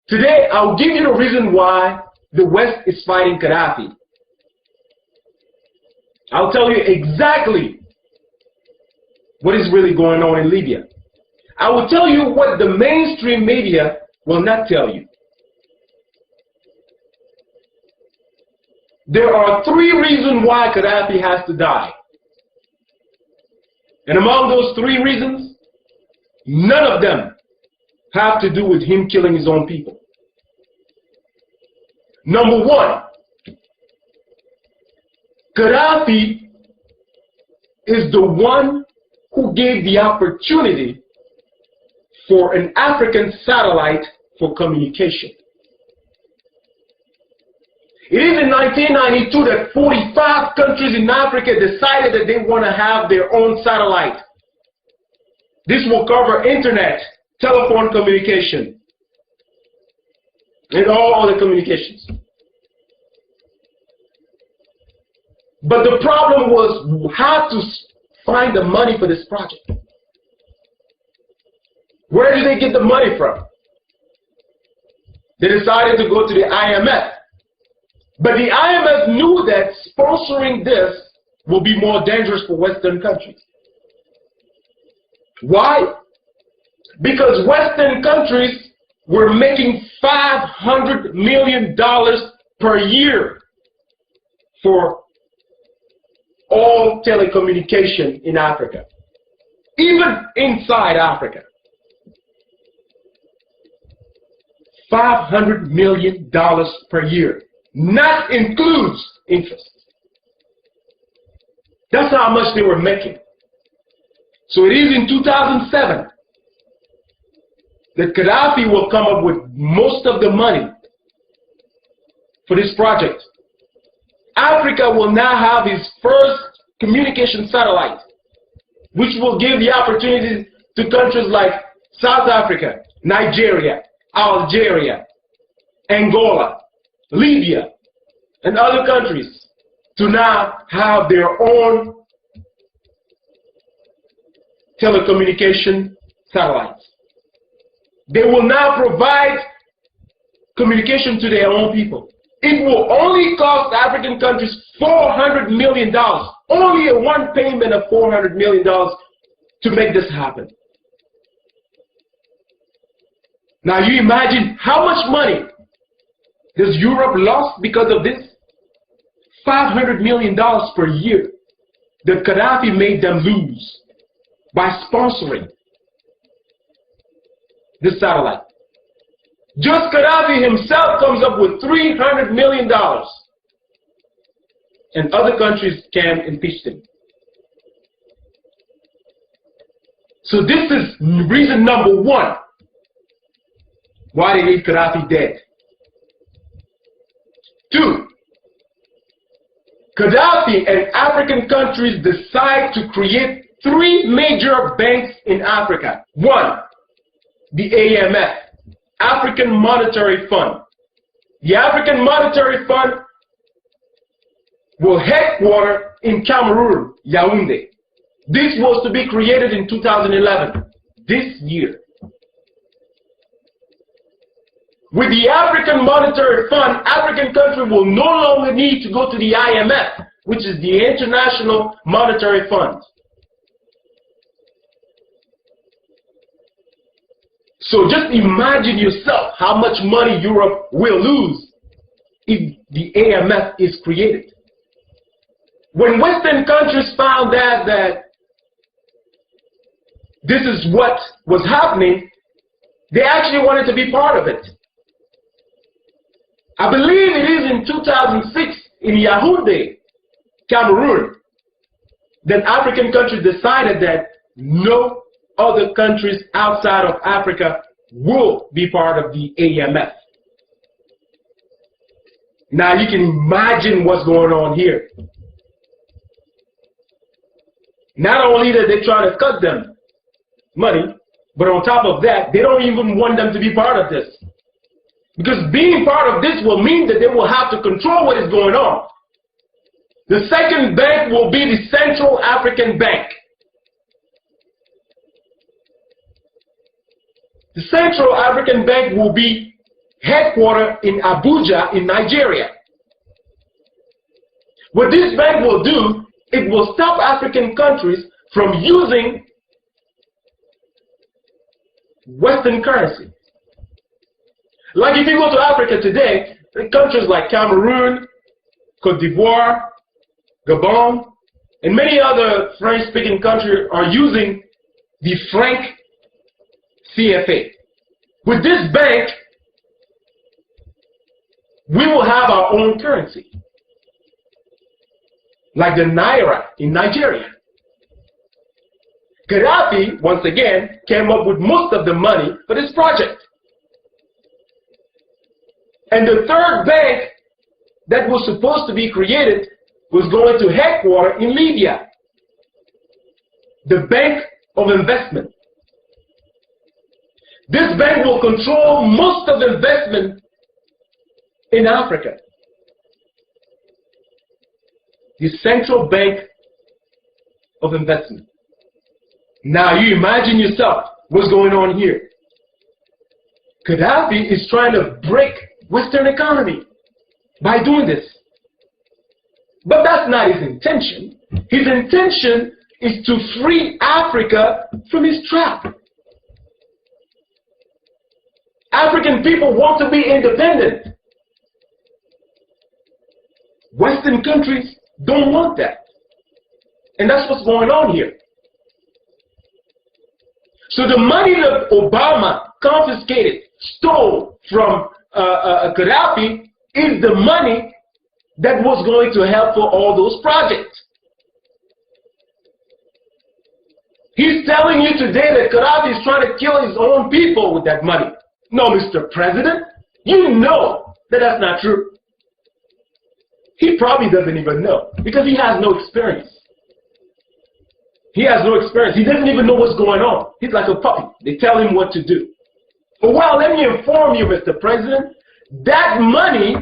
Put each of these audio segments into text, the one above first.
Today, I'll give you the reason why the West is fighting Gaddafi. I'll tell you exactly what is really going on in Libya. I will tell you what the mainstream media will not tell you. There are 3 reasons why Gaddafi has to die. And among those 3 reasons, none of them have to do with him killing his own people. Number 1, Gaddafi is the one who gave the opportunity for an African satellite for communication. It is in 1992 that 45 countries in Africa decided that they want to have their own satellite. This will cover internet, telephone communication, and all other communications. But the problem was how to find the money for this project. Where did they get the money from? They decided to go to the IMF. But the IMF knew that sponsoring this will be more dangerous for Western countries. Why? Because Western countries were making $500 million per year for all telecommunication in Africa, even inside Africa. $500 million per year, not includes interest. That's how much they were making. So it is in 2007 that Gaddafi will come up with most of the money for this project. Africa will now have its first communication satellite, which will give the opportunity to countries like South Africa, Nigeria, Algeria, Angola, Libya, and other countries to now have their own telecommunication satellites. They will now provide communication to their own people. It will only cost African countries $400 million, only a one payment of $400 million to make this happen. Now you imagine how much money does Europe lost because of this? $500 million per year that Gaddafi made them lose by sponsoring this satellite. Just Gaddafi himself comes up with $300 million, and other countries can impeach him. So this is reason number 1 why they need Gaddafi dead. 2, Gaddafi and African countries decide to create 3 major banks in Africa. 1, the AMF, African Monetary Fund. The African Monetary Fund will headquarter in Cameroon, Yaoundé. This was to be created in 2011, this year. With the African Monetary Fund, African countries will no longer need to go to the IMF, which is the International Monetary Fund. So just imagine yourself how much money Europe will lose if the AMF is created. When Western countries found out that this is what was happening, they actually wanted to be part of it. I believe it is in 2006 in Yaoundé, Cameroon, that African countries decided that no other countries outside of Africa will be part of the AMF. Now you can imagine what's going on here. Not only that they try to cut them money, but on top of that, they don't even want them to be part of this. Because being part of this will mean that they will have to control what is going on. The second bank will be the Central African Bank. The Central African Bank will be headquartered in Abuja in Nigeria. What this bank will do, it will stop African countries from using Western currency. Like if you go to Africa today, countries like Cameroon, Cote d'Ivoire, Gabon, and many other French-speaking countries are using the franc CFA. With this bank, we will have our own currency, like the Naira in Nigeria. Gaddafi, once again, came up with most of the money for this project. And the third bank that was supposed to be created was going to headquarter in Libya, the Bank of Investment. This bank will control most of the investment in Africa. The Central Bank of Investment. Now you imagine yourself what's going on here. Gaddafi is trying to break Western economy by doing this. But that's not his intention. His intention is to free Africa from his trap. African people want to be independent. Western countries don't want that. And that's what's going on here. So the money that Obama confiscated, stole from Gaddafi is the money that was going to help for all those projects. He's telling you today that Gaddafi is trying to kill his own people with that money. No, Mr. President, you know that that's not true. He probably doesn't even know because he has no experience. He has no experience. He doesn't even know what's going on. He's like a puppy. They tell him what to do. But well, let me inform you, Mr. President, that money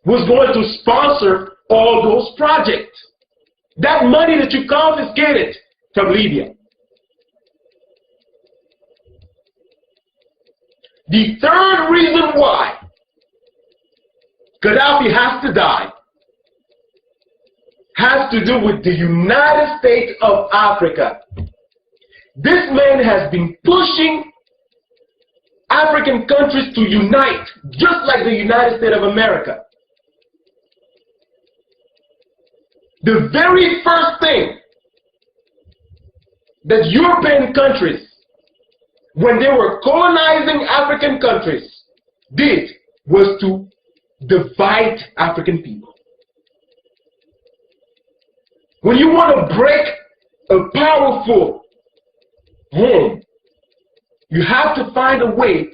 was going to sponsor all those projects. That money that you confiscated from Libya. The third reason why Gaddafi has to die has to do with the United States of Africa. This man has been pushing African countries to unite, just like the United States of America. The very first thing that European countries, when they were colonizing African countries, did was to divide African people. When you want to break a powerful home, you have to find a way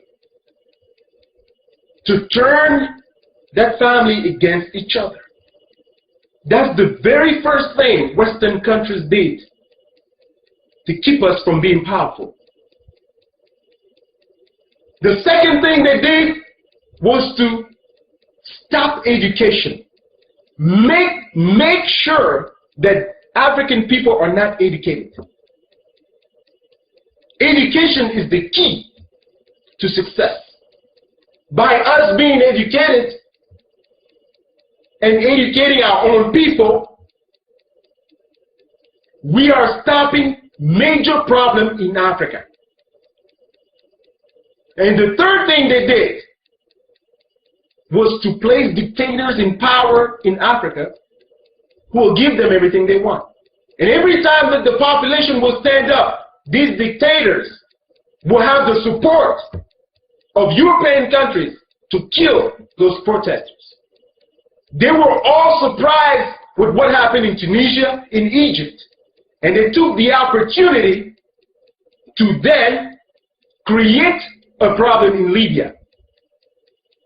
to turn that family against each other. That's the very first thing Western countries did to keep us from being powerful. The second thing they did was to stop education. Make sure that African people are not educated. Education is the key to success. By us being educated and educating our own people, we are stopping major problems in Africa. And the third thing they did was to place dictators in power in Africa who will give them everything they want. And every time that the population will stand up, these dictators will have the support of European countries to kill those protesters. They were all surprised with what happened in Tunisia, in Egypt, and they took the opportunity to then create a problem in Libya.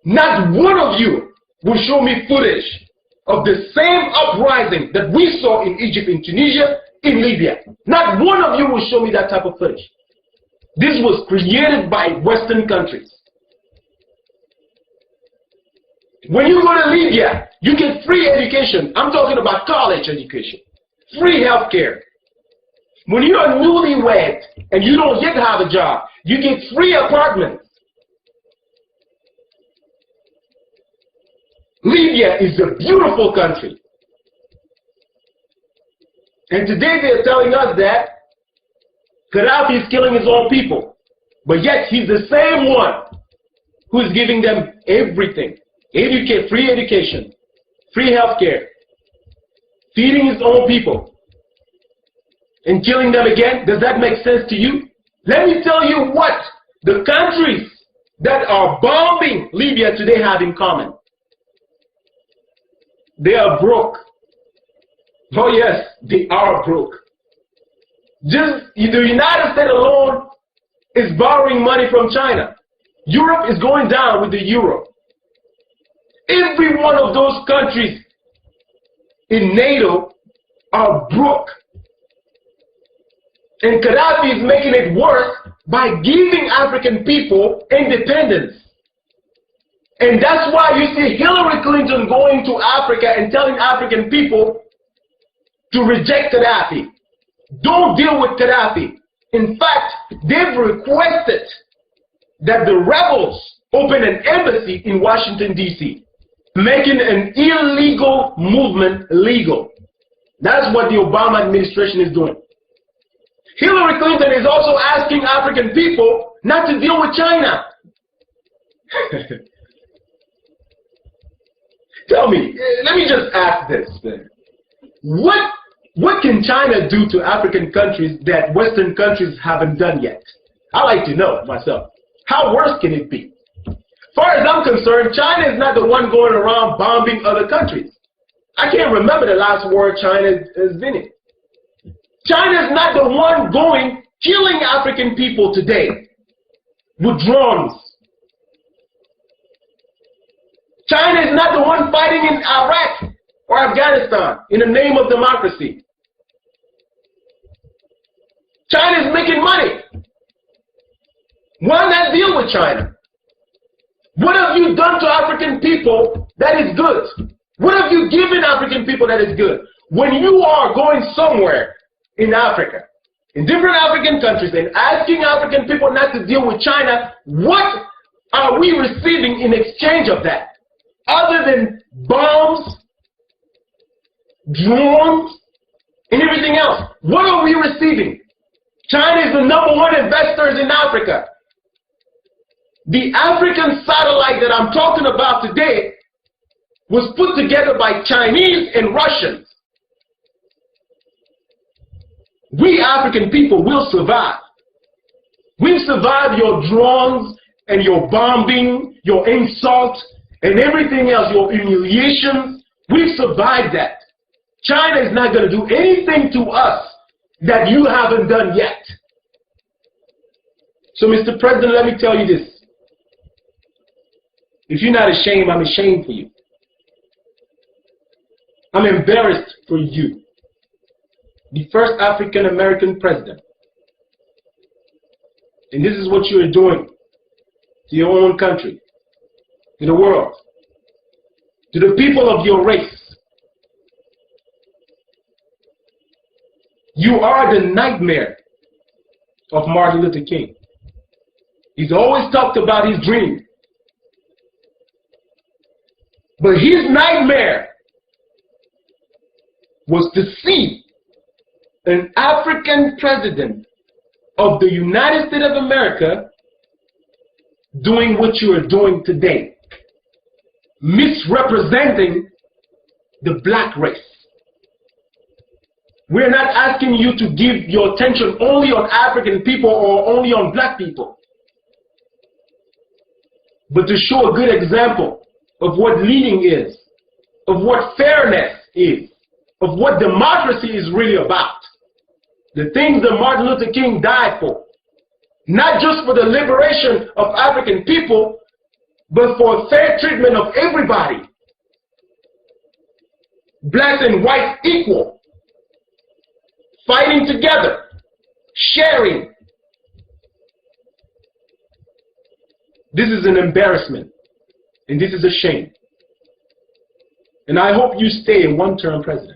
Not one of you will show me footage of the same uprising that we saw in Egypt, in Tunisia, in Libya. Not one of you will show me that type of footage. This was created by Western countries. When you go to Libya, you get free education. I'm talking about college education. Free health care. When you're a newlywed and you don't yet have a job, you get free apartments. Libya is a beautiful country. And today they're telling us that Gaddafi is killing his own people. But yet he's the same one who is giving them everything. Free education, free healthcare, feeding his own people, and killing them again. Does that make sense to you? Let me tell you what the countries that are bombing Libya today have in common. They are broke. Oh yes, they are broke. Just the United States alone is borrowing money from China. Europe is going down with the euro. Every one of those countries in NATO are broke. And Gaddafi is making it worse by giving African people independence. And that's why you see Hillary Clinton going to Africa and telling African people to reject Gaddafi. Don't deal with Gaddafi. In fact, they've requested that the rebels open an embassy in Washington, D.C., making an illegal movement legal. That's what the Obama administration is doing. Hillary Clinton is also asking African people not to deal with China. Tell me, let me just ask this then. What can China do to African countries that Western countries haven't done yet? I like to know myself. How worse can it be? As far as I'm concerned, China is not the one going around bombing other countries. I can't remember the last war China has been in. China is not the one going killing African people today with drones. China is not the one fighting in Iraq or Afghanistan in the name of democracy. China is making money. Why not deal with China? What have you done to African people that is good? What have you given African people that is good? When you are going somewhere in Africa, in different African countries, and asking African people not to deal with China, what are we receiving in exchange of that? Other than bombs, drones, and everything else. What are we receiving? China is the #1 investors in Africa. The African satellite that I'm talking about today was put together by Chinese and Russians. We African people will survive. We've survived your drones and your bombing, your insults, and everything else, your humiliations. We've survived that. China is not going to do anything to us that you haven't done yet. So, Mr. President, let me tell you this. If you're not ashamed, I'm ashamed for you. I'm embarrassed for you. The first African American president. And this is what you are doing to your own country, to the world, to the people of your race. You are the nightmare of Martin Luther King. He's always talked about his dream. But his nightmare was to see an African president of the United States of America doing what you are doing today, misrepresenting the black race. We're not asking you to give your attention only on African people or only on black people, but to show a good example of what leading is, of what fairness is, of what democracy is really about. The things that Martin Luther King died for. Not just for the liberation of African people, but for fair treatment of everybody. Blacks and whites equal. Fighting together. Sharing. This is an embarrassment. And this is a shame. And I hope you stay a one-term president.